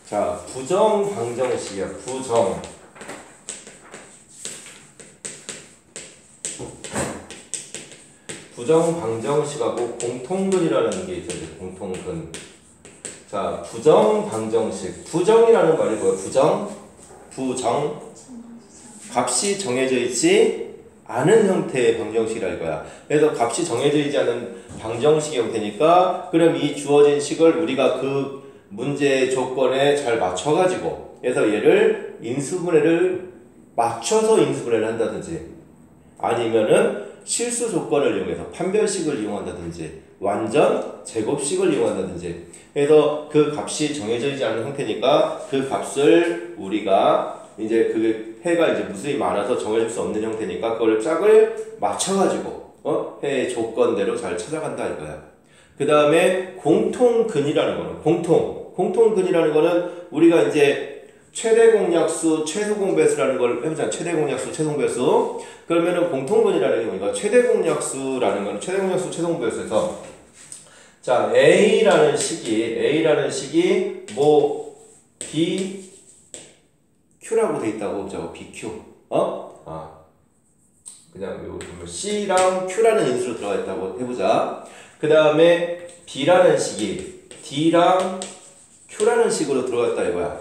자, 부정 방정식이야. 부정 방정식하고 공통근이라는 게 있어요. 공통근. 자, 부정 방정식. 부정이라는 말이 뭐야? 부정. 값이 정해져 있지 않은 형태의 방정식이라 이거야. 그래서 값이 정해져 있지 않은 방정식의 형태니까 그럼 이 주어진 식을 우리가 그 문제의 조건에 잘 맞춰가지고 그래서 얘를 인수분해를 맞춰서 인수분해를 한다든지 아니면은 실수 조건을 이용해서 판별식을 이용한다든지 완전 제곱식을 이용한다든지 그래서 그 값이 정해져 있지 않은 형태니까 그 값을 우리가 이제 그 해가 이제 무수히 많아서 정해질 수 없는 형태니까 그걸 짝을 맞춰가지고 해의 조건대로 잘 찾아간다 이거야. 그 다음에 공통근이라는 거는 공통근이라는 거는 우리가 이제 최대 공약수, 최소 공배수라는 걸 해보잖아. 최대 공약수, 최소 공배수. 그러면은 공통근이라는 게 뭐니까 최대 공약수라는 거는 최대 공약수, 최소 공배수에서 자 A라는 식이 뭐 BQ라고 돼 있다고 보자고. BQ. 그냥 여기 보면 C랑 Q라는 인수로 들어가 있다고 해보자. 그 다음에 B라는 식이 D랑 Q라는 식으로 들어갔다 이거야.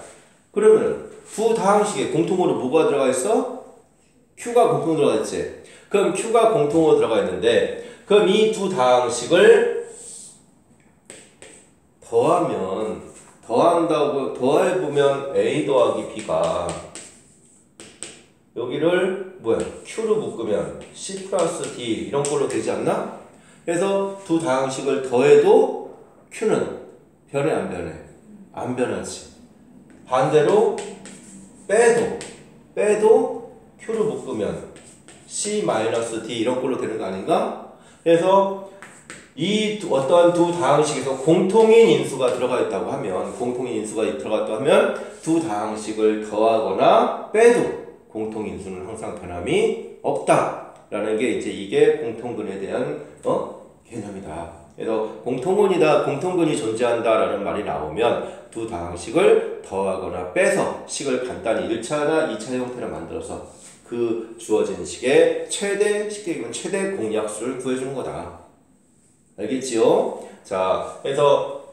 그러면 두 다항식에 공통으로 뭐가 들어가 있어? Q가 공통으로 들어가 있지. 그럼 Q가 공통으로 들어가 있는데 그럼 이 두 다항식을 더해보면 A 더하기 B가 여기를 뭐야? Q로 묶으면 C 플러스 D 이런 걸로 되지 않나? 그래서 두 다항식을 더해도 Q는 변해 안 변해? 안 변하지. 반대로 빼도 Q로 묶으면 C 마이너스 D 이런 걸로 되는 거 아닌가? 그래서 이 어떠한 두 다항식에서 공통인 인수가 들어가 있다고 하면 두 다항식을 더하거나 빼도 공통인 인수는 항상 변함이 없다라는 게 이제 이게 공통근에 대한 개념이다. 그래서 공통근이 존재한다라는 말이 나오면 두 다항식을 더하거나 빼서 식을 간단히 1차나 2차 형태로 만들어서 그 주어진 식의 쉽게 얘기하면 최대 공약수를 구해주는 거다. 알겠지요? 자, 그래서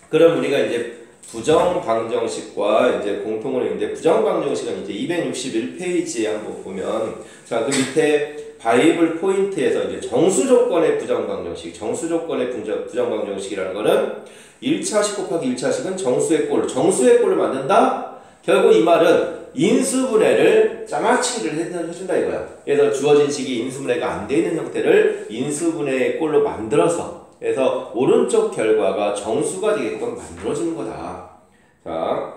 그럼 우리가 이제 부정 방정식과 이제 공통으로 있는데 부정 방정식은 이제 261페이지에 한번 보면 자, 그 밑에 바이블 포인트에서 이제 정수 조건의 부정 방정식이라는 거는 1차식 곱하기 1차식은 정수의 꼴을 만든다? 결국 이 말은 인수분해를 짜맞추기를 해준다 이거야. 그래서 주어진 식이 인수분해가 안 돼 있는 형태를 인수분해의 꼴로 만들어서 그래서 오른쪽 결과가 정수가 되게끔 만들어주는 거다. 자,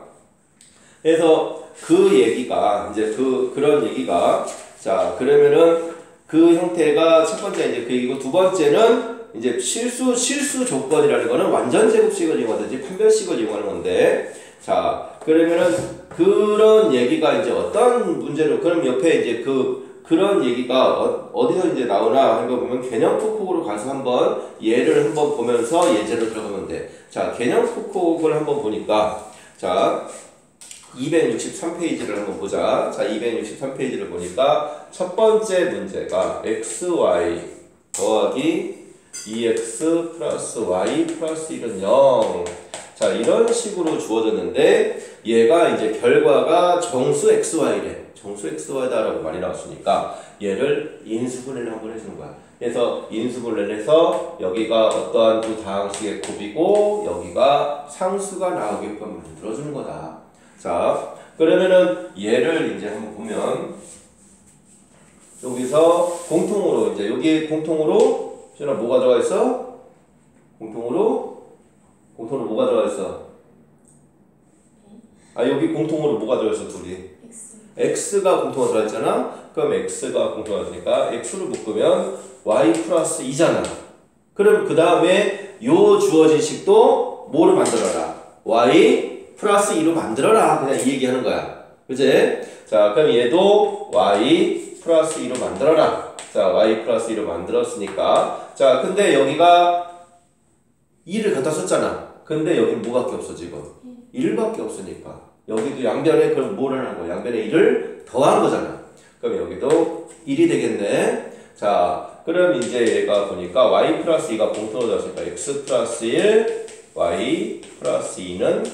그래서 그 얘기가 이제 그런 얘기가 자 그러면은 그 형태가 첫 번째 이제 그 얘기고 두 번째는 이제 실수 조건이라는 거는 완전 제곱식을 이용하든지 판별식을 이용하는 건데 자 그러면은 그런 얘기가 이제 어떤 문제로 그럼 옆에 이제 그런 얘기가 어디서 이제 나오나 하는 거 보면 개념 콕콕으로 가서 한번 예를 한번 보면서 예제로 들어가면 돼. 자 개념 콕콕을 한번 보니까 자 263페이지를 한번 보자. 자 263페이지를 보니까 첫 번째 문제가 xy 더하기 2x 플러스 y 플러스 1은 0. 자 이런 식으로 주어졌는데 얘가 이제 결과가 정수 xy래. 정수 xy다라고 말이 나왔으니까 얘를 인수분해를 한번 해주는 거야. 그래서 인수분해를 해서 여기가 어떠한 두 다항식의 곱이고 여기가 상수가 나오게끔 만들어주는 거다. 자 그러면은 얘를 이제 한번 보면 여기서 공통으로 이제 여기 공통으로 뭐가 들어가 있어? 공통으로 뭐가 들어가 있어? 여기 공통으로 뭐가 들어가 있어 둘이? x가 공통으로 들어가 있잖아. 그럼 x가 공통으로 들어가니까 x를 묶으면 y 플러스 2잖아. 그럼 그 다음에 요 주어진 식도 뭐로 만들어라? y 플러스 2로 만들어라. 그냥 이 얘기하는 거야. 그치? 자 그럼 얘도 y 플러스 2로 만들어라. 자 y 플러스 2로 만들었으니까 자 근데 여기가 2를 갖다 썼잖아. 근데 여기는 뭐밖에 없어 지금? 1밖에 없으니까 여기도 양변에 그럼 뭐를 한 거야? 양변에 1을 더한 거잖아. 그럼 여기도 1이 되겠네. 자, 그럼 이제 얘가 보니까 y 플러스 2가 공통으로 잡으니까 x 플러스 1, y 플러스 2는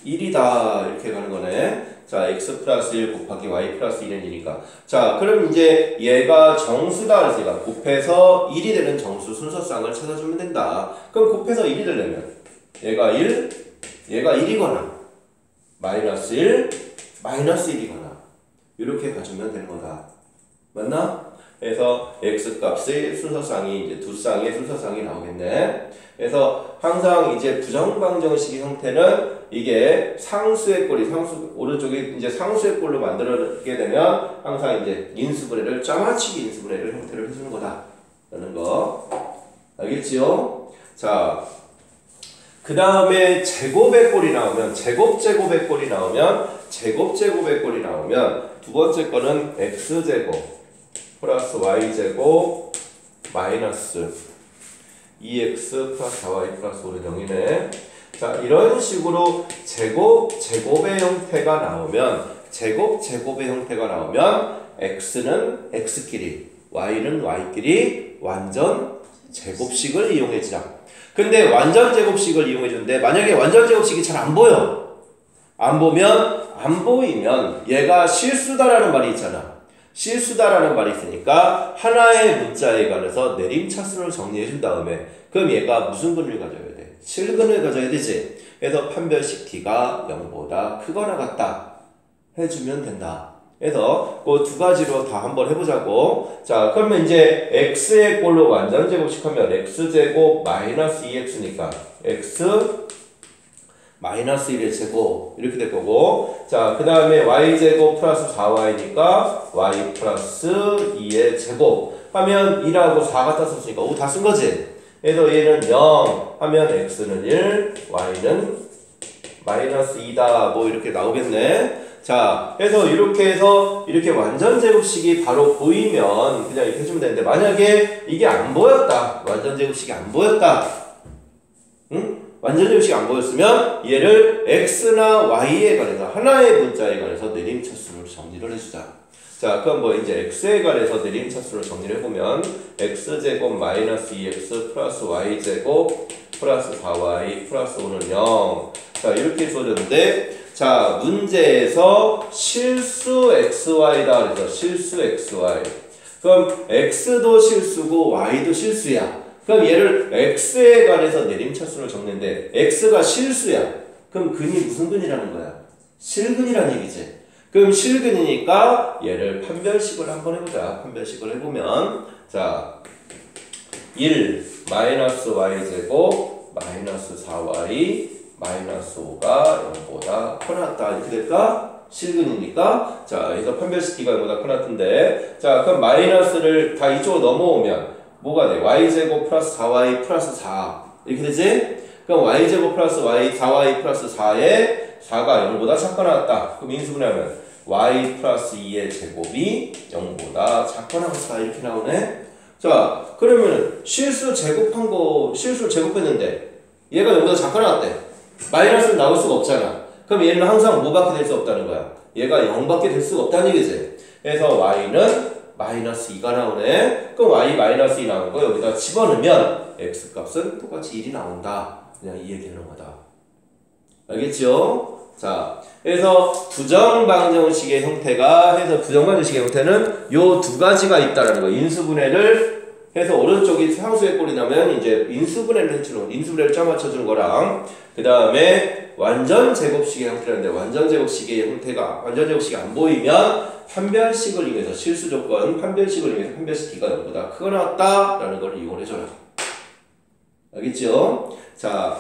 1이다. 이렇게 가는 거네. 자, x 플러스 1 곱하기 y 플러스 2는 2니까. 자, 그럼 이제 얘가 정수다. 그래서 얘가 곱해서 1이 되는 정수 순서쌍을 찾아주면 된다. 그럼 곱해서 1이 되려면 얘가 1, 얘가 1이거나 마이너스 1, 마이너스 1이거나 이렇게 가주면 되는 거다. 맞나? 그래서 x 값의 순서쌍이 이제 두 쌍의 순서쌍이 나오겠네. 그래서 항상 이제 부정방정식의 형태는 이게 상수의 꼴이 오른쪽에 이제 상수의 꼴로 만들어게 되면 항상 이제 인수분해를 짜맞추기 인수분해를 형태를 해주는 거다라는 거 알겠지요? 자, 그 다음에 제곱의 꼴이 나오면 제곱의 꼴이 나오면 두 번째 거는 x제곱 플러스 y제곱 마이너스 2x 플러스 4y 플러스 5는 0이네. 자, 이런 식으로 제곱의 형태가 나오면 x는 x끼리 y는 y끼리 완전 제곱식을 이용해주자. 근데 완전 제곱식을 이용해주는데 만약에 완전 제곱식이 잘 안 보여. 안 보이면 얘가 실수다라는 말이 있잖아. 실수다라는 말이 있으니까 하나의 문자에 관해서 내림차수를 정리해 준 다음에 그럼 얘가 무슨 근을 가져야 돼? 실근을 가져야 되지. 그래서 판별식 t가 0보다 크거나 같다 해주면 된다. 그래서 그 두 가지로 다 한번 해보자고. 자, 그러면 이제 x의 꼴로 완전 제곱식하면 x제곱 마이너스 2x니까 x 마이너스 1의 제곱 이렇게 될 거고. 자, 그 다음에 y제곱 플러스 4y니까 y 플러스 2의 제곱 하면 2라고 4 갖다 썼으니까 5 다 쓴 거지. 그래서 얘는 0 하면 x는 1, y는 마이너스 2다 뭐 이렇게 나오겠네. 자, 그래서 이렇게 해서 이렇게 완전 제곱식이 바로 보이면 그냥 이렇게 해주면 되는데 만약에 이게 안 보였다. 완전 제곱식이 안 보였다. 응? 완전 제곱식이 안 보였으면 얘를 x나 y에 관해서 하나의 문자에 관해서 내림차수를 정리를 해주자. 자, 그럼 뭐 이제 x에 관해서 내림차수를 정리를 해보면 x제곱 마이너스 2x 플러스 y제곱 플러스 4y 플러스 5는 0. 자, 이렇게 써줬는데 자, 문제에서 실수 xy다. 그래서 실수 xy. 그럼 x도 실수고 y도 실수야. 그럼 얘를 x에 관해서 내림차수를 적는데 x가 실수야. 그럼 근이 무슨 근이라는 거야? 실근이라는 얘기지. 그럼 실근이니까 얘를 판별식을 한번 해보자. 판별식을 해보면 자, 1 마이너스 y제곱 마이너스 4y 마이너스 5가 0보다 커났다. 이렇게 될까? 실근이니까. 자, 그래서 판별식 t가 0보다 커났던데. 자, 그럼 마이너스를 다 이쪽으로 넘어오면 뭐가 돼? y제곱 플러스 4y 플러스 4 이렇게 되지? 그럼 y제곱 플러스 4y 플러스 4에 4가 0보다 작거나 같다. 그럼 인수분해하면 y 플러스 2의 제곱이 0보다 작거나 같다. 이렇게 나오네. 자, 그러면 실수를 제곱했는데 얘가 0보다 작거나 같대. 마이너스는 나올 수가 없잖아. 그럼 얘는 항상 뭐밖에 될 수 없다는 거야? 얘가 0밖에 될 수가 없다는 얘기지. 그래서 y는 마이너스 2가 나오네. 그럼 y 마이너스 2 나오는 거 여기다 집어넣으면 x 값은 똑같이 1이 나온다. 그냥 이 얘기하는 거다. 알겠죠? 자, 그래서 부정방정식의 형태가 부정방정식의 형태는 요 두 가지가 있다라는 거. 인수분해를 해서 오른쪽이 상수의 꼴이 나면 이제 인수분해를 해주는 인수분해를 짜맞춰주는 거랑 그 다음에 완전 제곱식의 형태라는데 완전 제곱식의 형태가 완전 제곱식이 안 보이면 판별식을 이용해서 실수 조건 판별식을 이용해서 판별식 t가 0보다 크거나 같다라는 걸 이용해줘라. 알겠죠? 자,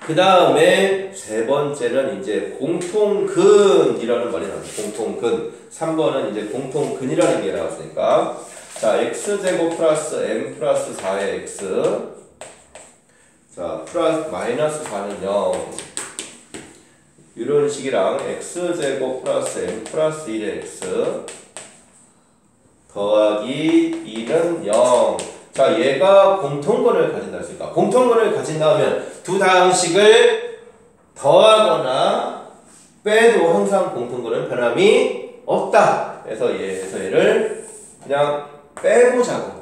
그 다음에 세 번째는 이제 공통근이라는 말이 나왔어요. 공통근. 3번은 이제 공통근이라는 게 나왔으니까. 자, x제곱 플러스 m 플러스 4의 x. 자, 플러스 마이너스 4는 0. 이런 식이랑 x제곱 플러스 m 플러스 1의 x 더하기 2는 0. 자, 얘가 공통근을 가진다 했으니까 공통근을 가진다 하면 두 다항식을 더하거나 빼도 항상 공통근은 변함이 없다. 그래서 얘를 그냥 빼보자고.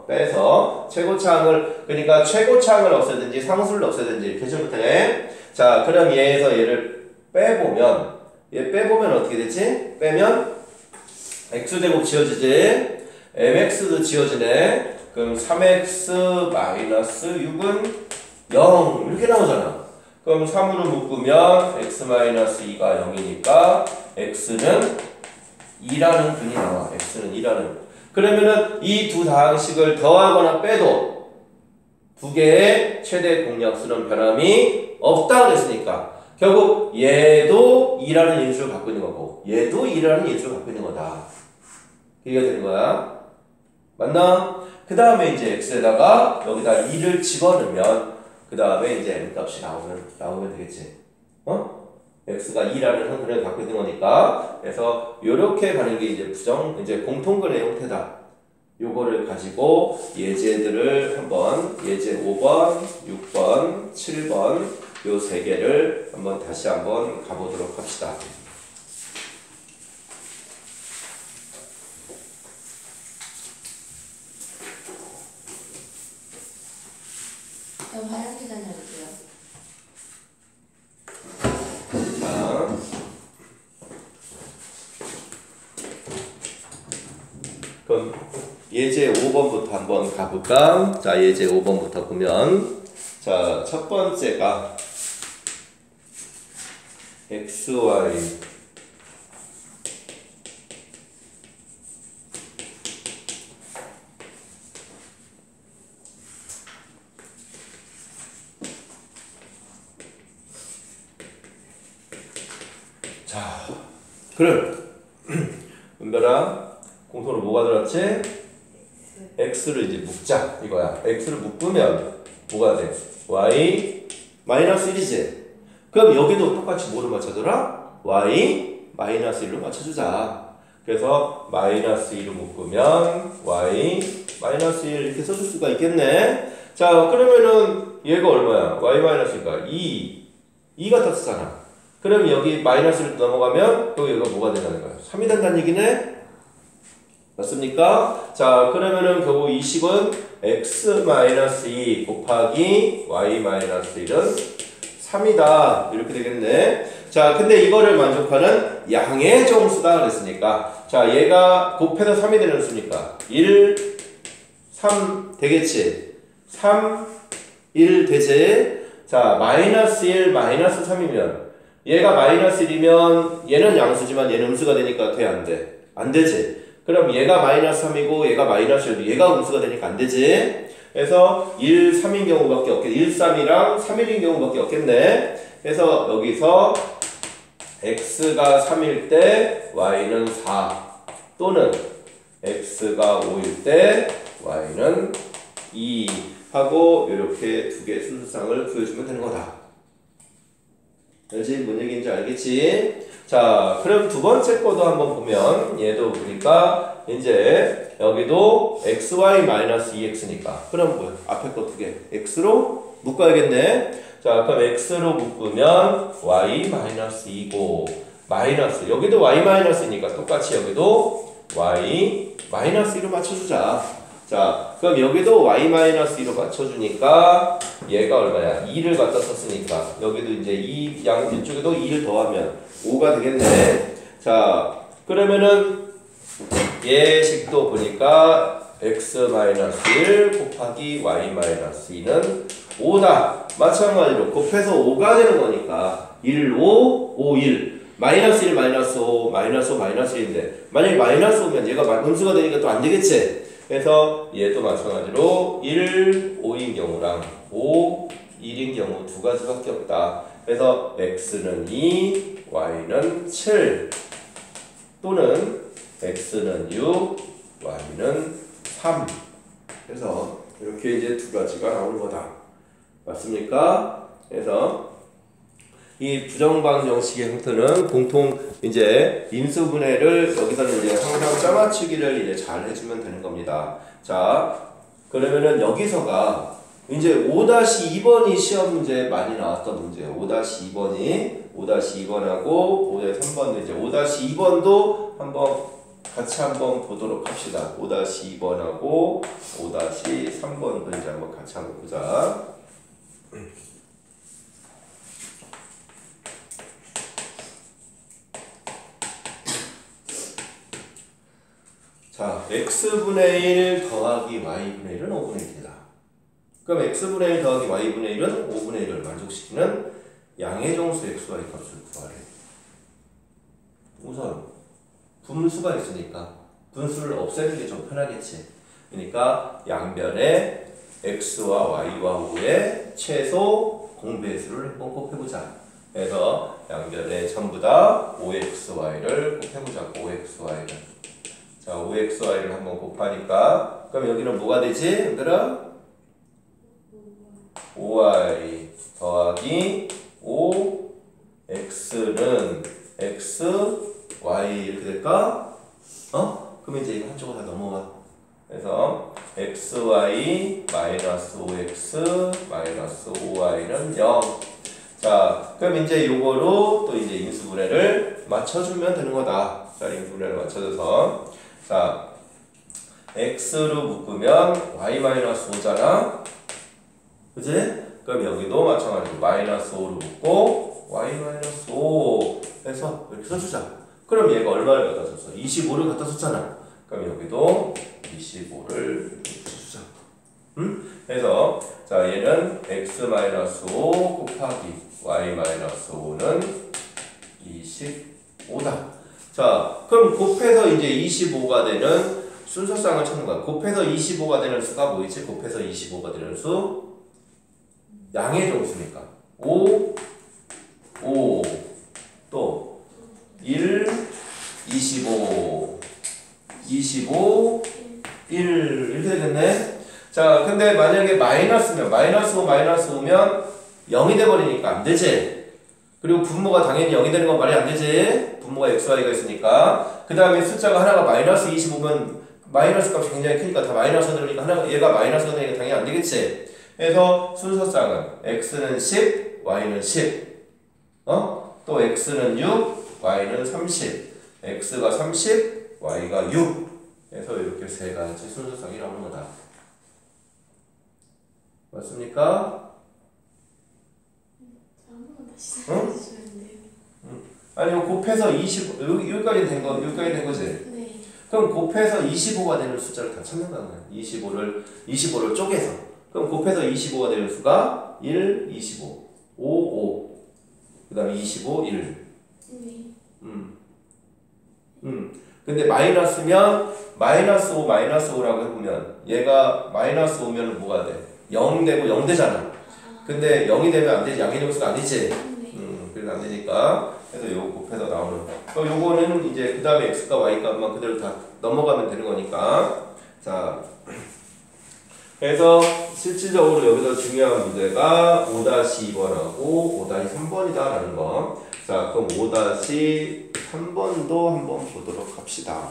빼서 최고차항을, 그러니까 최고차항을 없애든지 상수를 없애든지 이렇게 해주면 돼. 자, 그럼 얘에서 얘를 빼보면, 얘 빼보면 어떻게 되지? 빼면 x제곱 지워지지. mx도 지워지네. 그럼 3x 마이너스 6은 0 이렇게 나오잖아. 그럼 3으로 묶으면 x 마이너스 2가 0이니까 x는 2라는 균이 나와. x는 2라는. 그러면은 이 두 다항식을 더하거나 빼도 두 개의 최대 공약수는 변함이 없다 그랬으니까 결국 얘도 2라는 인수를 갖고 있는 거고 얘도 2라는 인수를 갖고 있는 거다. 이해가 되는 거야? 맞나? 그 다음에 이제 x에다가 여기다 2를 집어넣으면 그 다음에 이제 m 값이 나오면 되겠지. x가 2라는 형태를 갖고 있는 거니까. 그래서 요렇게 가는 게 이제 공통근의 형태다. 요거를 가지고 예제들을 한번 예제 5번, 6번, 7번 요 세 개를 다시 한번 가보도록 합시다. 그럼 화양 계산 해볼게요. 자, 그럼 예제 5번부터 한번 가볼까? 자, 예제 5번부터 보면 자, 첫 번째가 xy 자, 그럼 은별아 공통으로 뭐가 들었지? x를 이제 묶자 이거야. x를 묶으면 뭐가 돼? y 마이너스 1이지. 그럼 여기도 똑같이 뭐를 맞춰줘라? y 마이너스 1로 맞춰주자. 그래서 마이너스 2로 묶으면 y 마이너스 1 이렇게 써줄 수가 있겠네. 자, 그러면은 얘가 얼마야? y 마이너스 1가 2가 떴잖아. 그럼 여기 마이너스를 넘어가면 또 얘가 뭐가 된다는 거야? 3이 된다는 얘기네? 맞습니까? 자, 그러면은 결국 이 식은 x-2 곱하기 y-1은 3이다. 이렇게 되겠네. 자, 근데 이거를 만족하는 양의 정수다 그랬으니까 자, 얘가 곱해서 3이 되는 수니까 1, 3 되겠지? 3, 1 되지? 자, 마이너스 1, 마이너스 3이면 얘가 마이너스 1이면 얘는 양수지만 얘는 음수가 되니까 돼, 안 돼? 안 되지? 그럼 얘가 마이너스 3이고 얘가 마이너스 1이고 얘가 음수가 되니까 안 되지? 그래서 1, 3인 경우밖에 없겠네. 1, 3이랑 3, 1인 경우밖에 없겠네. 그래서 여기서 x가 3일 때 y는 4 또는 x가 5일 때 y는 2 하고 이렇게 두 개의 순수상을 구해주면 되는 거다. 알지? 뭔 얘기인지 알겠지? 자, 그럼 두 번째 거도 한번 보면 얘도 보니까 이제 여기도 xy-2x니까 그럼 뭐야? 앞에 거 두 개 x로 묶어야겠네. 자, 그럼 x로 묶으면 y-2고 마이너스 여기도 y-2니까 똑같이 여기도 y-2로 맞춰주자. 자, 그럼 여기도 y-2로 맞춰주니까 얘가 얼마야? 2를 갖다 썼으니까 여기도 이제 이 양 뒤쪽에도 2를 더하면 5가 되겠네. 자, 그러면은 얘 식도 보니까 x-1 곱하기 y-2는 5다. 마찬가지로 곱해서 5가 되는 거니까 1, 5, 5, 1 마이너스 1, 마이너스 5, 마이너스 5, 마이너스 1인데 만약에 마이너스 5면 얘가 음수가 되니까 또 안 되겠지? 그래서 얘도 마찬가지로 1, 5인 경우랑 5, 1인 경우 두 가지밖에 없다. 그래서 x는 2, y는 7 또는 x는 6, y는 3 그래서 이렇게 이제 두 가지가 나오는 거다. 맞습니까? 그래서 이 부정방 정식의 형태는 공통 이제 인수분해를 여기서는 이제 항상 짜맞추기를 이제 잘 해주면 되는 겁니다. 자, 그러면은 여기서가 이제 5-2번이 시험 문제에 많이 나왔던 문제예요. 5-2번하고 5-3번도 이제 5-2번도 같이 한번 보도록 합시다. 5-2번하고 5-3번도 이제 한번 같이 한번 보자. 자, x분의 1 더하기 y분의 1은 5분의 1이다. 그럼 x분의 1 더하기 y분의 1은 5분의 1을 만족시키는 양의 정수 x, y 값을 구하래. 우선 분수가 있으니까 분수를 없애는 게 좀 편하겠지. 그러니까 양변에 x와 y와 5의 최소 공배수를 한번 곱해보자. 그래서 양변에 전부 다 5xy를 곱해보자. 5xy를. 자, 5xy를 한번 곱하니까 그럼 여기는 뭐가 되지? 얘들아? 5y 더하기 5x는 x, y 이렇게 될까? 그럼 이제 이거 한쪽으로 다 넘어가. 그래서 xy 마이너스 5x 마이너스 5y는 0. 자, 그럼 이제 요거로 또 이제 인수분해를 맞춰주면 되는 거다. 자, 인수분해를 맞춰줘서 자, x로 묶으면 y 마이너스 5잖아. 그치? 그럼 여기도 마찬가지로 마이너스 5로 묶고 y 마이너스 5 해서 이렇게 써주자. 그럼 얘가 얼마를 갖다 썼어? 25를 갖다 썼잖아. 그럼 여기도 25를 써주자. 그래서 자, 얘는 x 마이너스 5 곱하기 y 마이너스 5는 25다. 자, 그럼 곱해서 이제 25가 되는 순서쌍을 찾는 거야. 곱해서 25가 되는 수가 뭐있지? 곱해서 25가 되는 수 양의 정수니까 5, 또 1, 25, 25, 1 이렇게 되겠네. 자, 근데 만약에 마이너스면 마이너스 5면 0이 돼버리니까 안 되지. 그리고 분모가 당연히 0이 되는 건 말이 안 되지. 분모가 x, y가 있으니까. 그 다음에 숫자가 하나가 마이너스 25면 마이너스 값이 굉장히 크니까 다 마이너스가 들으니까 하나가 얘가 마이너스가 되니까 당연히 안 되겠지. 그래서 순서쌍은 x는 10, y는 10. 또 x는 6, y는 30. x가 30, y가 6. 그래서 이렇게 세 가지 순서쌍이 나오는 거다. 맞습니까? 아니 곱해서 20 여기까지 된 거지. 네. 그럼 곱해서 25가 되는 숫자를 다 찾는 거야. 25를 쪼개서. 그럼 곱해서 25가 되는 수가 1, 25, 5, 5. 그다음에 25, 1. 네. 근데 마이너스면 마이너스 5, 마이너스 5라고 해보면 얘가 마이너스 5면 뭐가 돼? 0 되고 0 되잖아. 근데 0이 되면 안 되지. 양의 정수가 아니지. 그래서 안 되니까. 그래서 요거 곱해서 나오는. 그럼 요거는 이제 그 다음에 x과 y 값만 그대로 다 넘어가면 되는 거니까. 자, 그래서 실질적으로 여기서 중요한 문제가 5-2번하고 5-3번이다라는 거. 자, 그럼 5-3번도 한번 보도록 합시다.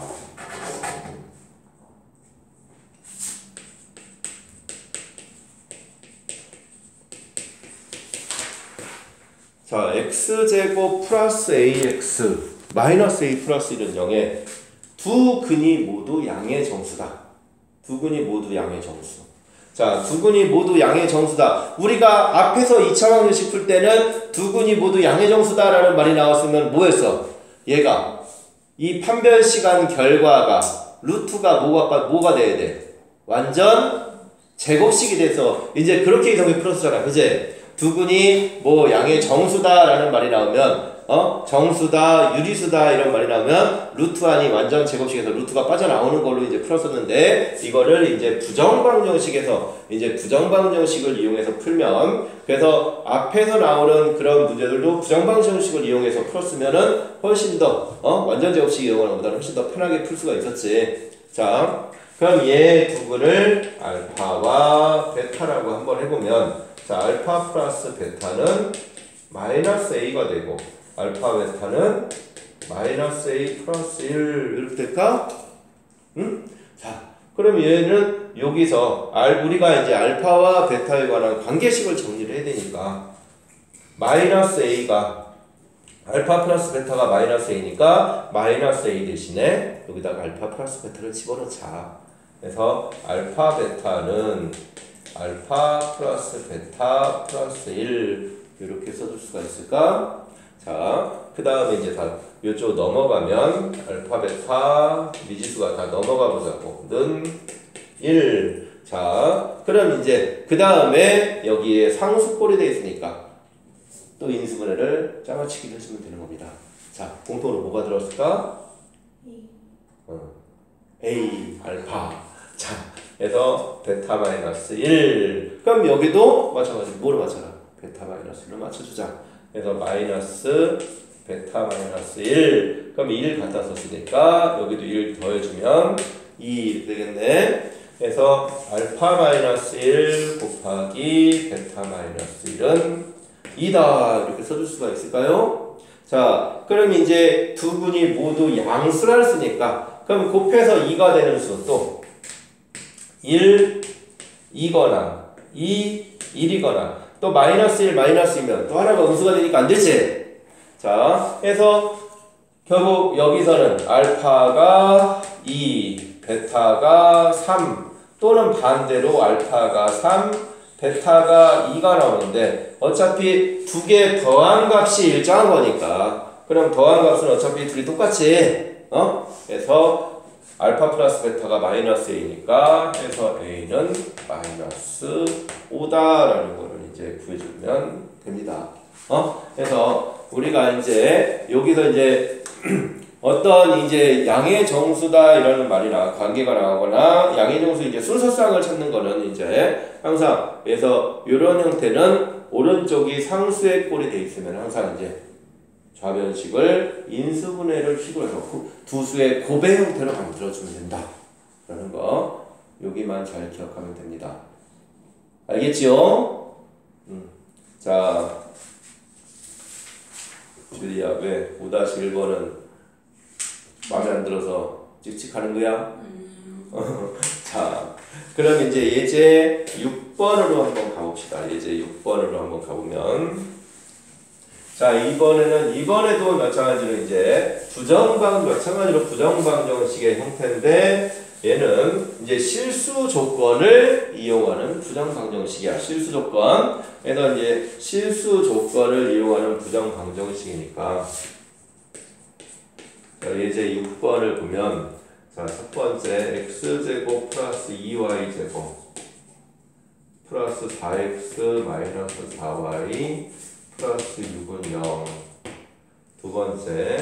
자, x제곱 플러스 ax 마이너스 a 플러스 1은 0에 두 근이 모두 양의 정수다. 두 근이 모두 양의 정수. 자, 두 근이 모두 양의 정수다. 우리가 앞에서 2차 방정식 풀 때는 두 근이 모두 양의 정수다라는 말이 나왔으면 뭐였어? 얘가 이 판별 시간 결과가 루트가 뭐가 돼야 돼? 완전 제곱식이 돼서 이제 그렇게 이성이 풀었잖아. 그제? 두 근이 뭐 양의 정수다라는 말이 나오면 정수다, 유리수다 이런 말이 나오면 루트 안이 완전 제곱식에서 루트가 빠져나오는 걸로 이제 풀었었는데 이거를 이제 부정방정식에서 이제 부정방정식을 이용해서 풀면 그래서 앞에서 나오는 그런 문제들도 부정방정식을 이용해서 풀었으면은 훨씬 더 완전 제곱식 이용하는 것보다는 훨씬 더 편하게 풀 수가 있었지. 자, 그럼 얘 두 근을 알파와 베타라고 한번 해보면 자, 알파 플러스 베타는 마이너스 a가 되고 알파 베타는 마이너스 a 플러스 1 이렇게 될까? 응? 자, 그럼 얘는 여기서 우리가 이제 알파와 베타에 관한 관계식을 정리를 해야 되니까 마이너스 a가 알파 플러스 베타가 마이너스 a니까 마이너스 a 대신에 여기다가 알파 플러스 베타를 집어넣자. 그래서 알파 베타는 알파 플러스 베타 플러스 1 이렇게 써줄 수가 있을까? 자, 그 다음에 이제 다 이쪽 넘어가면 알파 베타 미지수가 다 넘어가 보자고 는 1. 자, 그럼 이제 그 다음에 여기에 상수꼴이 되어 있으니까 또 인수분해를 짜맞추기를 해주면 되는 겁니다. 자, 공통으로 뭐가 들었을까? A 알파. 자, 그래서 베타 마이너스 1. 그럼 여기도 마찬가지로 뭐로 맞춰라? 베타 마이너스 1로 맞춰주자. 그래서 마이너스 베타 마이너스 1. 그럼 1 갖다 썼으니까 여기도 1 더해주면 2 되겠네. 그래서 알파 마이너스 1 곱하기 베타 마이너스 1은 2다. 이렇게 써줄 수가 있을까요? 자, 그럼 이제 두 분이 모두 양수를 쓰니까 그럼 곱해서 2가 되는 수 또 1, 2거나 2, 1이거나 또 마이너스 1, 마이너스이면 또 하나가 음수가 되니까 안 되지. 자, 해서 결국 여기서는 알파가 2, 베타가 3 또는 반대로 알파가 3, 베타가 2가 나오는데 어차피 두 개 더한 값이 일정한 거니까 그럼 더한 값은 어차피 둘이 똑같이 그래서 알파 플러스 베타가 마이너스 a니까 해서 a는 마이너스 5다라는 거를 이제 구해주면 됩니다. 그래서 우리가 이제 여기서 이제 어떤 이제 양의 정수다 이라는 말이나 관계가 나오거나 양의 정수 이제 순서상을 찾는 거는 이제 항상 그래서 이런 형태는 오른쪽이 상수의 꼴이 돼 있으면 항상 이제 좌변식을 인수분해를 식으로 해서 두 수의 곱의 형태로 만들어주면 된다. 라는 거 여기만 잘 기억하면 됩니다. 알겠지요? 자, 줄리아 왜 5-1번은 마음에 안 들어서 찍찍하는 거야? 자, 그럼 이제 예제 6번으로 한번 가봅시다. 예제 6번으로 한번 가보면 자, 이번에도 마찬가지로 이제 마찬가지로 부정방정식의 형태인데 얘는 이제 실수 조건을 이용하는 부정방정식이야. 실수 조건. 그래서 이제 실수 조건을 이용하는 부정방정식이니까 자, 예제 6번을 보면 자, 첫 번째 x제곱 플러스 2y제곱 플러스 4x 마이너스 4y 플러스 6은 0. 두 번째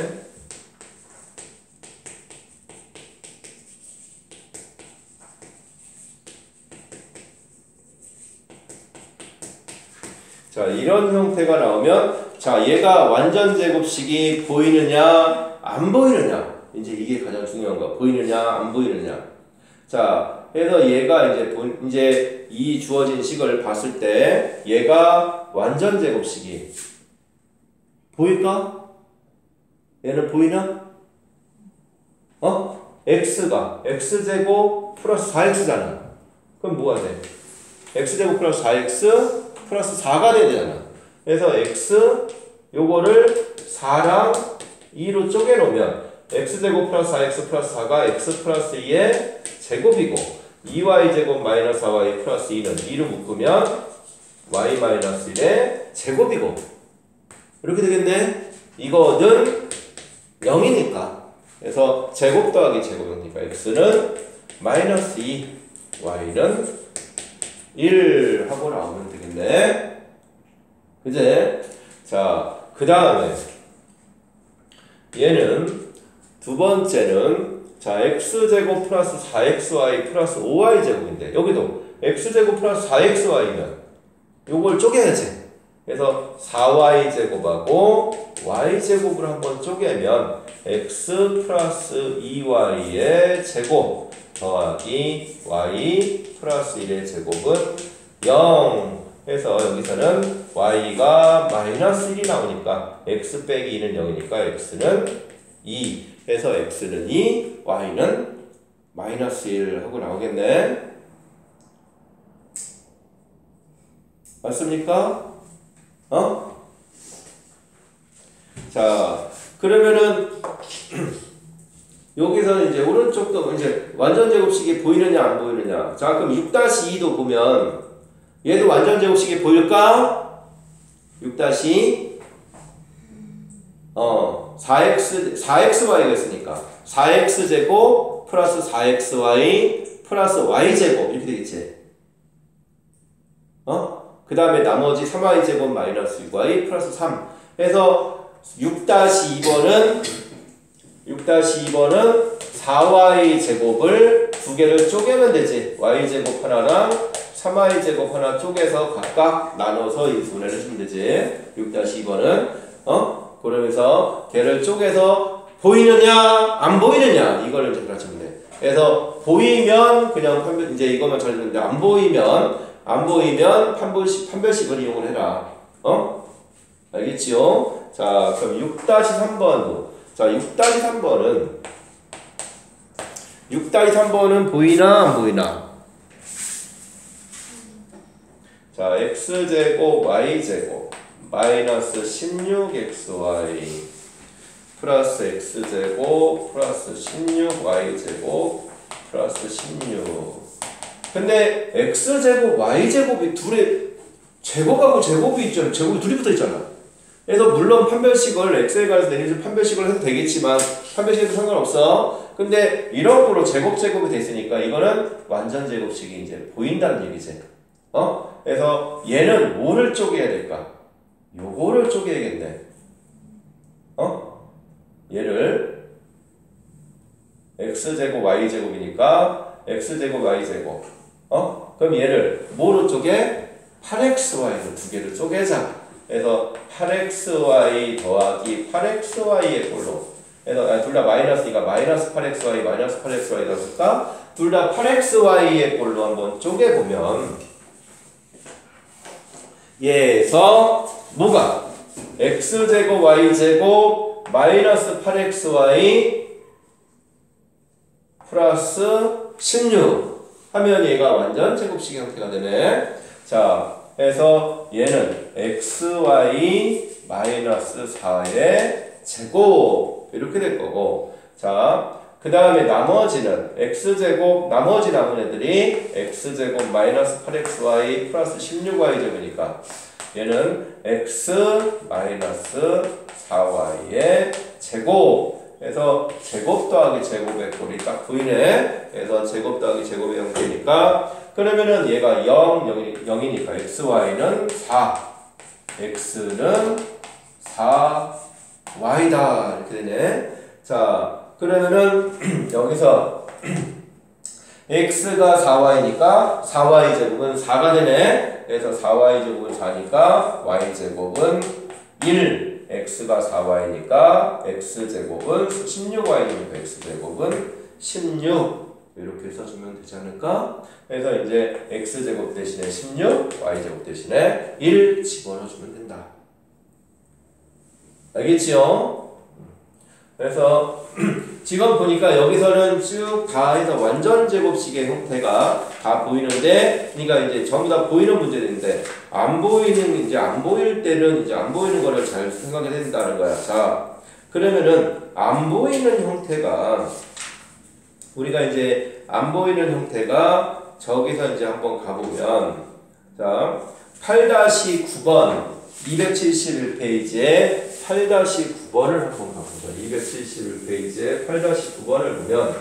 자, 이런 형태가 나오면 자, 얘가 완전 제곱식이 보이느냐 안 보이느냐 이제 이게 가장 중요한 거. 보이느냐 안 보이느냐. 자, 그래서 얘가 이제 이 주어진 식을 봤을 때 얘가 완전 제곱식이 보일까? 얘는 보이나? x가 x제곱 플러스 4x잖아. 그럼 뭐가 돼? x제곱 플러스 4x 플러스 4가 돼야 되잖아. 그래서 x 요거를 4랑 2로 쪼개놓으면 x제곱 플러스 4x 플러스 4가 x 플러스 2의 제곱이고 2y제곱 마이너스 4y 플러스 2는 2로 묶으면 y 마이너스 1의 제곱이고 이렇게 되겠네. 이거는 0이니까 그래서 제곱 더하기 제곱이니까 x는 마이너스 2 y는 1 하고 나오면 되겠네. 그제? 자, 그 다음에 얘는 두 번째는 자, x제곱 플러스 4xy 플러스 5y제곱인데 여기도 x제곱 플러스 4xy면 요걸 쪼개야지. 그래서 4y제곱하고 y제곱을 한번 쪼개면 x 플러스 2y의 제곱 더하기 y 플러스 1의 제곱은 0 해서 여기서는 y가 마이너스 1이 나오니까 x 빼기 2는 0이니까 x는 2 해서 x는 2, y는 마이너스 1 하고 나오겠네. 맞습니까? 자, 그러면은 여기서는 이제 오른쪽도 이제 완전 제곱식이 보이느냐 안 보이느냐. 자, 그럼 6-2도 보면 얘도 완전 제곱식이 보일까? 4xy가 있으니까 4x제곱 플러스 4xy 플러스 y제곱 이렇게 되겠지. 그 다음에 나머지 3y제곱 마이너스 6y 플러스 3 해서 6-2번은 4y제곱을 두 개를 쪼개면 되지. y제곱 하나랑 3y제곱 하나 쪼개서 각각 나눠서 인수분해를 해주면 되지. 6-2번은 그러면서 걔를 쪼개서 보이느냐 안 보이느냐 이거를 이제 가르치면 돼. 그래서 보이면 그냥 판별 이제 이거만 잘 듣는데 안 보이면 판별식을 이용을 해라. 알겠지요? 자, 그럼 6-3번도. 자, 6-3번은 보이나 안 보이나? 자, x제곱 y제곱 마이너스 16xy 플러스 x제곱 플러스 16y제곱 플러스 16. 근데 x제곱 y제곱이 둘의 제곱하고 제곱이 있잖아. 제곱이 둘이 붙어 있잖아. 그래서 물론 판별식을 x에 관해서 내리는 판별식을 해도 되겠지만 판별식에도 상관없어. 근데 이런 거로 제곱이 돼 있으니까 이거는 완전 제곱식이 이제 보인다는 얘기지. 그래서 얘는 뭐를 쪼개야 될까? 요거를 쪼개야겠네. 얘를 x제곱 y제곱이니까 x제곱 y제곱. 그럼 얘를 뭐로 쪼개? 8xy로 두 개를 쪼개자. 그래서 8xy 더하기 8xy의 꼴로. 그래서 둘 다 마이너스니까 마이너스 8xy 마이너스 8xy 넣었을까? 둘 다 8xy의 꼴로 한번 쪼개보면 얘에서 뭐가? x제곱 y제곱 마이너스 8xy 플러스 16 하면 얘가 완전 제곱식 형태가 되네. 자, 그래서 얘는 xy 마이너스 4의 제곱 이렇게 될 거고. 자, 그 다음에 나머지는 x제곱 나머지 남은 애들이 x제곱 마이너스 8xy 플러스 16y 제곱이니까 얘는 x 마이너스 4y의 제곱. 그래서 제곱 더하기 제곱의 꼴이 딱 보이네. 그래서 제곱 더하기 제곱의 형태니까 그러면은 얘가 0이니까 xy는 4 x는 4y다 이렇게 되네. 자, 그러면은 여기서 x가 4y니까 4y 제곱은 4가 되네. 그래서 4y 제곱은 4니까 y 제곱은 1. x가 4y니까 x제곱은 16y니까 x제곱은 16 이렇게 써주면 되지 않을까? 그래서 이제 x제곱 대신에 16, y제곱 대신에 1 집어넣어주면 된다. 알겠지요? 그래서 지금 보니까 여기서는 쭉 다 해서 완전 제곱식의 형태가 다 보이는데, 그러니까 이제 전부 다 보이는 문제인데 안 보이는 이제 안 보일 때는 이제 안 보이는 거를 잘 생각해야 된다는 거야. 자, 그러면은 안 보이는 형태가 우리가 이제 안 보이는 형태가 저기서 이제 한번 가보면 자 8-9번 271페이지에 8-9번을 한번 가보자. 271페이지에 8-9번을 보면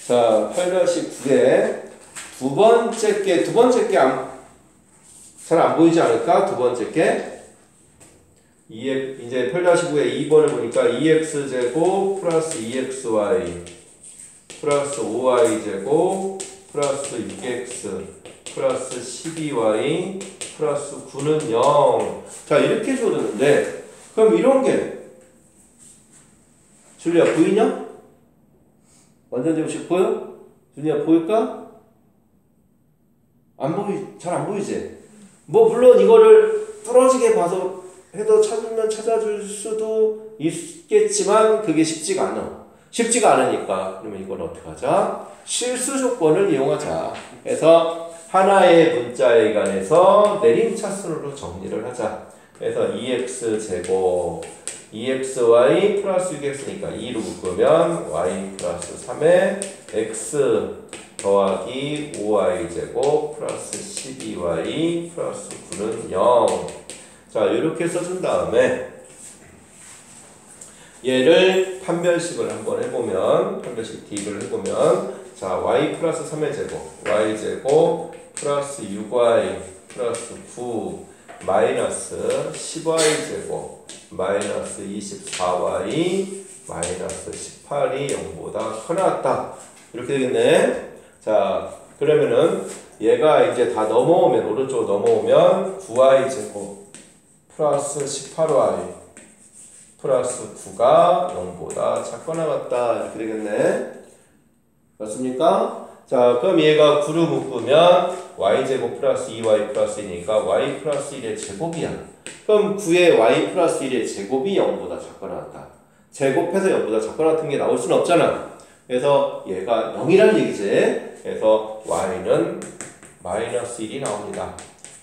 자 8-9에 두 번째 게 잘 안 보이지 않을까? 두 번째 게 이제 8-9에 2번을 보니까 2x제곱 플러스 2xy 플러스 5y제곱 플러스 6x 플러스 12y 플러스 9는 0. 자, 이렇게 줘줬는데 그럼 이런 게 줄리아 보이냐? 완전 제곱식 보여? 줄리아 보일까? 잘 안 보이지? 뭐 물론 이거를 뚫어지게 봐서 해도 찾으면 찾아줄 수도 있겠지만 그게 쉽지가 않아. 쉽지가 않으니까 그러면 이걸 어떻게 하자? 실수 조건을 이용하자. 그래서 하나의 문자에 관해서 내림차순으로 정리를 하자. 그래서 2x제곱 2xy 플러스 6x니까 2로 묶으면 y 플러스 3에 x 더하기 5y제곱 플러스 12y 플러스 9는 0. 자, 이렇게 써준 다음에 얘를 판별식을 한번 해보면, 판별식 딥을 해보면, 자, y 플러스 3의 제곱, y제곱 플러스 6y 플러스 9 마이너스 10y제곱 마이너스 24y 마이너스 18이 0보다 커나왔다. 이렇게 되겠네. 자, 그러면은 얘가 이제 다 넘어오면, 오른쪽으로 넘어오면 9y제곱 플러스 18y 플러스 9가 0보다 작거나 같다. 이렇게 되겠네. 맞습니까? 자, 그럼 얘가 9로 묶으면 y제곱 플러스 2y 플러스 2니까 y 플러스 1의 제곱이야. 그럼 9의 y 플러스 1의 제곱이 0보다 작거나 같다. 제곱해서 0보다 작거나 같은 게 나올 수는 없잖아. 그래서 얘가 0이라는 얘기지. 그래서 y는 마이너스 1이 나옵니다.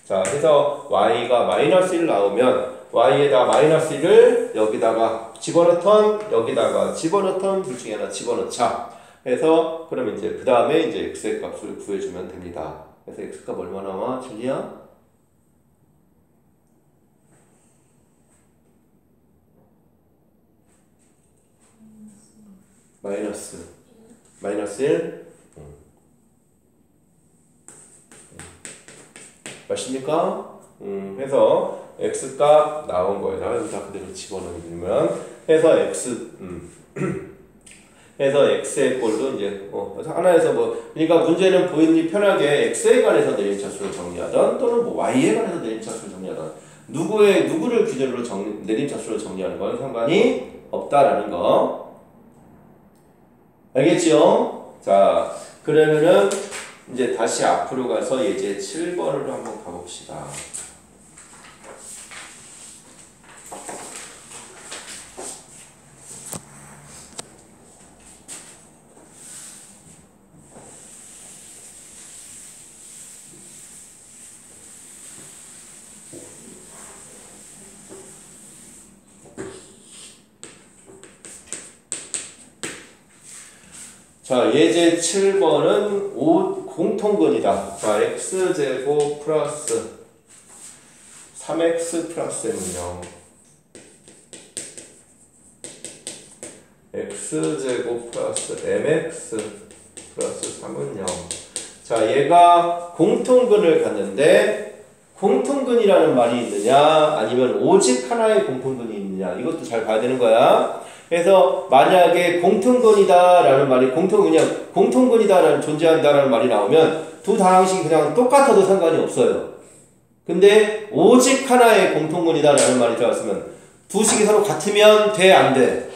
자, 그래서 y가 마이너스 1 나오면 y에다 마이너스 1을 여기다가 집어넣던, 여기다가 집어넣던 둘 중에 하나 집어넣자. 그래서 그러면 이제 그 다음에 이제 x의 값을 구해주면 됩니다. 그래서 x값 얼마 나와? 줄리야? 마이너스 1. 맞습니까? 그래서 x값 나온 거에다가 여기다 그대로 집어넣으면 해서 해서 x의 꼴도 이제 하나에서 뭐 그러니까 문제는 본인이 편하게 x에 관해서 내림차수를 정리하던 또는 뭐 y에 관해서 내림차수를 정리하던 누구를 기준으로 내림차수를 정리하는 건 상관이 없다라는 거 알겠지요? 자, 그러면은 이제 다시 앞으로 가서 예제 7번으로 한번 가봅시다. 자, 예제 7번은 공통근이다. 자, x제곱 플러스 3x 플러스 m은 0 x제곱 플러스 mx 플러스 3은 0. 자, 얘가 공통근을 갖는데 공통근이라는 말이 있느냐 아니면 오직 하나의 공통근이 있느냐 이것도 잘 봐야 되는 거야. 그래서 만약에 공통근이다라는 말이 공통근이다라는 존재한다라는 말이 나오면 두 다항식이 그냥 똑같아도 상관이 없어요. 근데 오직 하나의 공통근이다라는 말이 들어갔으면 두 식이 서로 같으면 돼, 안 돼?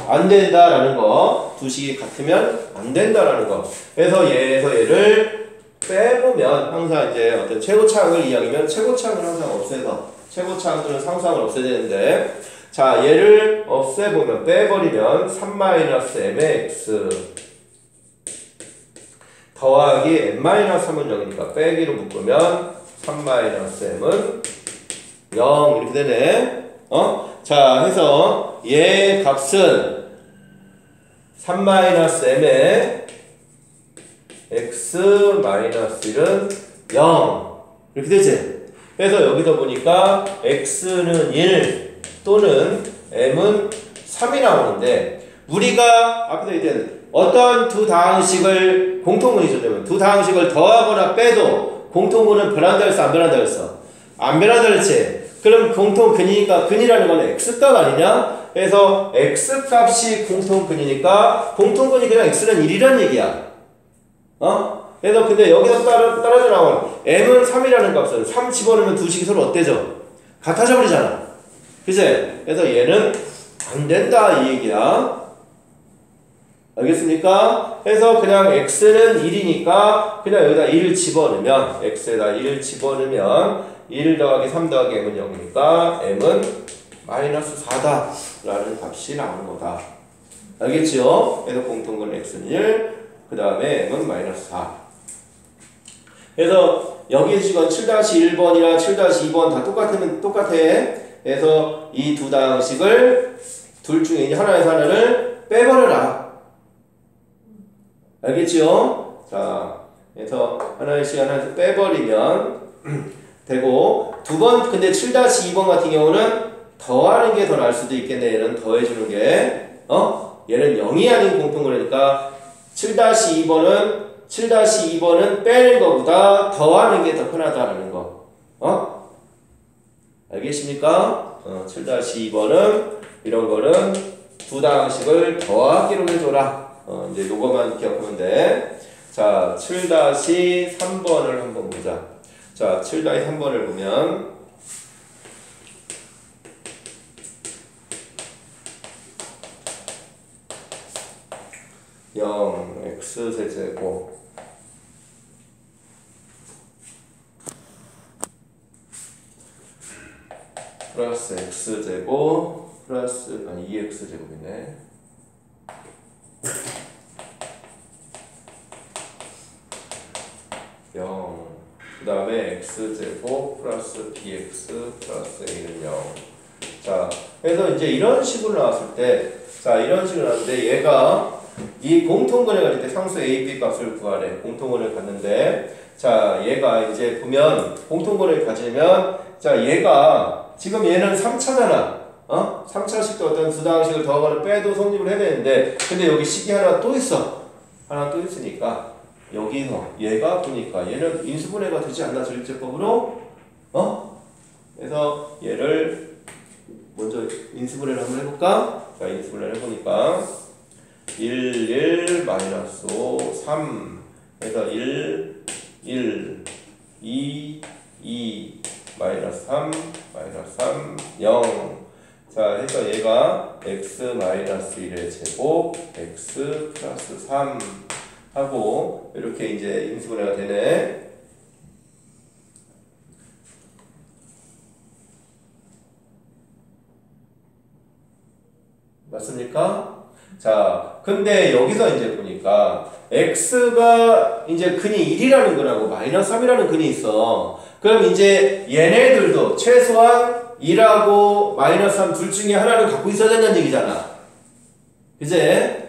안 된다라는 거. 두 식이 같으면 안 된다라는 거. 그래서 얘를 빼보면 항상 이제 어떤 최고차항을 이야기하면 최고차항을 항상 없애서 최고차항들은 상수항을 없애야 되는데 자, 얘를 없애보면, 빼버리면 3-m의 x 더하기 n-3은 0이니까 빼기로 묶으면 3-m은 0 이렇게 되네. 자, 해서 얘 값은 3-m의 x-1은 0 이렇게 되지. 그래서 여기서 보니까 x는 1 또는 m은 3이 나오는데 우리가 앞에서 얘기한 어떤 두 다항식을 공통근이죠. 그러면 두 다항식을 더하거나 빼도 공통근은 변한다 했어, 안 변한다 했어? 안 변한다 그랬지? 그럼 공통근이니까 근이라는 건 x값 아니냐? 그래서 x값이 공통근이니까 공통근이 그냥 x는 1이란 얘기야. 그래서 근데 여기서 떨어져 나온 m은 3이라는 값은 3 집어넣으면 두 식이 서로 어때져? 같아져 버리잖아. 그치? 그래서 얘는 안 된다 이 얘기야. 알겠습니까? 그래서 그냥 x는 1이니까 그냥 여기다 1을 집어넣으면 x에다 1을 집어넣으면 1 더하기 3 더하기 m은 0이니까 m은 마이너스 4다라는 값이 나오는 거다. 알겠지요? 그래서 공통근 x는 1, 그 다음에 m은 마이너스 4. 그래서 여기 주건 7-1번이랑 7-2번 다 똑같아. 그래서 이 두 다항식을 둘 중에 이제 하나에서 하나를 빼버려라. 알겠지요? 자, 그래서 하나에서 빼버리면 되고, 두 번, 근데 7-2번 같은 경우는 더하는 게 더 나을 수도 있겠네. 얘는 더해주는 게, 얘는 0이 아닌 공통근이니까 7-2번은 빼는 것보다 더하는 게 더 편하다라는 거. 알겠습니까? 7-2번은 이런 거는 두 다항식을 더하기로 해줘라. 이제 요거만 기억하면 돼. 자, 7-3번을 한번 보자. 자, 7-3번을 보면 0 x세제곱 플러스 x제곱 플러스 2x제곱이네. 0 그 다음에 x제곱 플러스 bx 플러스 a는 0. 자, 그래서 이제 이런 식으로 나왔을 때, 자, 이런 식으로 나왔는데 얘가 이 공통근을 가질 때 상수 a, b 값을 구하래. 공통근을 갖는데, 자, 얘가 이제 보면 공통근을 가지면, 자, 얘가 지금 얘는 3차잖아. 3차식도 어떤 두 다항식을 더하거나 빼도 성립을 해야 되는데, 근데 여기 식이 하나 또 있어. 하나 또 있으니까 여기서 얘가 보니까 얘는 인수분해가 되지 않나 전립제법으로? 그래서 얘를 먼저 인수분해를 한번 해볼까? 자, 인수분해를 해보니까 1, 마이너스 5, 3 그래서 1, 2, 마이너스 3, 0 자, 해서 얘가 x 마이너스 1의 제곱 x 플러스 3 하고 이렇게 이제 인수분해가 되네. 맞습니까? 자, 근데 여기서 이제 보니까 x가 이제 근이 1이라는 거라고 마이너스 3이라는 근이 있어. 그럼 이제 얘네들도 최소한 2하고 마이너스 3 둘 중에 하나를 갖고 있어야 된다는 얘기잖아. 그제?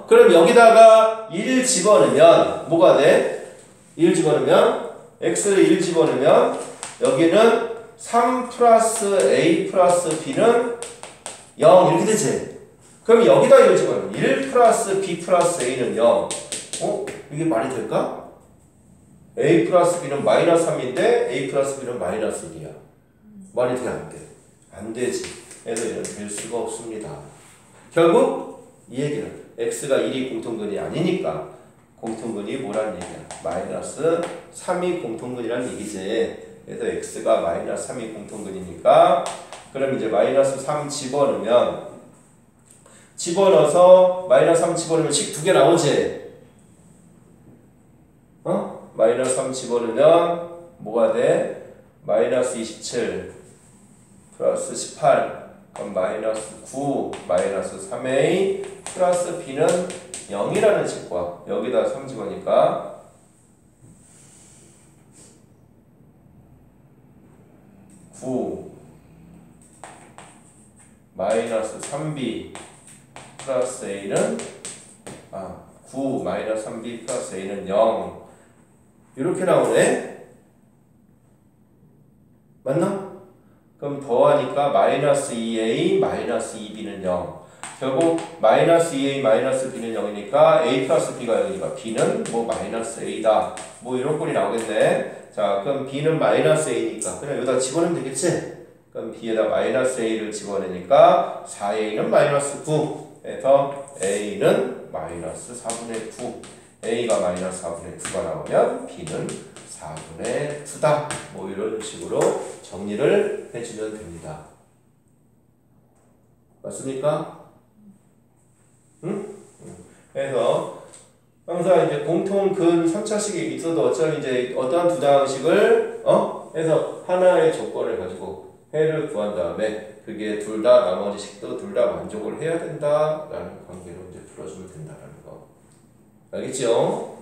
그럼 여기다가 1 집어넣으면 뭐가 돼? 1 집어넣으면 x를 1 집어넣으면 여기는 3 플러스 a 플러스 b는 0 이렇게 되지? 그럼 여기다 1 집어넣으면 1 플러스 b 플러스 a는 0 이게 말이 될까? a 플러스 b는 마이너스 3인데 a 플러스 b는 마이너스 1이야. 말이 돼? 안 돼? 안 되지. 그래서 이는 될 수가 없습니다. 결국 이 얘기는 x가 1이 공통근이 아니니까 공통근이 뭐라는 얘기야? 마이너스 3이 공통근이라는 얘기지. 그래서 x가 마이너스 3이 공통근이니까 그럼 이제 마이너스 3 집어넣어서 마이너스 3 집어넣으면 식 두 개 나오지? 마이너스 3 집어넣으면 뭐가 돼? 마이너스 27 플러스 18 그럼 마이너스 9 마이너스 3a 플러스 b는 0이라는 식과 여기다 3 집어니까 9 마이너스 3b 플러스 a는 9 마이너스 3b 플러스 a는 0 이렇게 나오네. 맞나? 그럼 더하니까 마이너스 2a 마이너스 2b는 0 결국 마이너스 2a 마이너스 b는 0이니까 a 플러스 b가 0이니까 b는 뭐 마이너스 a다 뭐 이런 꼴이 나오겠네. 자, 그럼 b는 마이너스 a니까 그냥 여기다 집어넣으면 되겠지? 그럼 b에다 마이너스 a를 집어내니까 4a는 마이너스 9 그래서 a는 마이너스 4분의 9 a가 마이너스 4분의 9가 나오면 b는 4분의 9다 뭐 이런 식으로 정리를 해주면 됩니다. 맞습니까? 응? 그래서 항상 이제 공통근 3차식이 있어도 어차피 이제 어떠한 두 다항식을 해서 하나의 조건을 가지고 해를 구한 다음에 그게 둘 다 나머지 식도 둘 다 만족을 해야 된다라는 관계로 이제 풀어주면 된다라는 거. 알겠죠?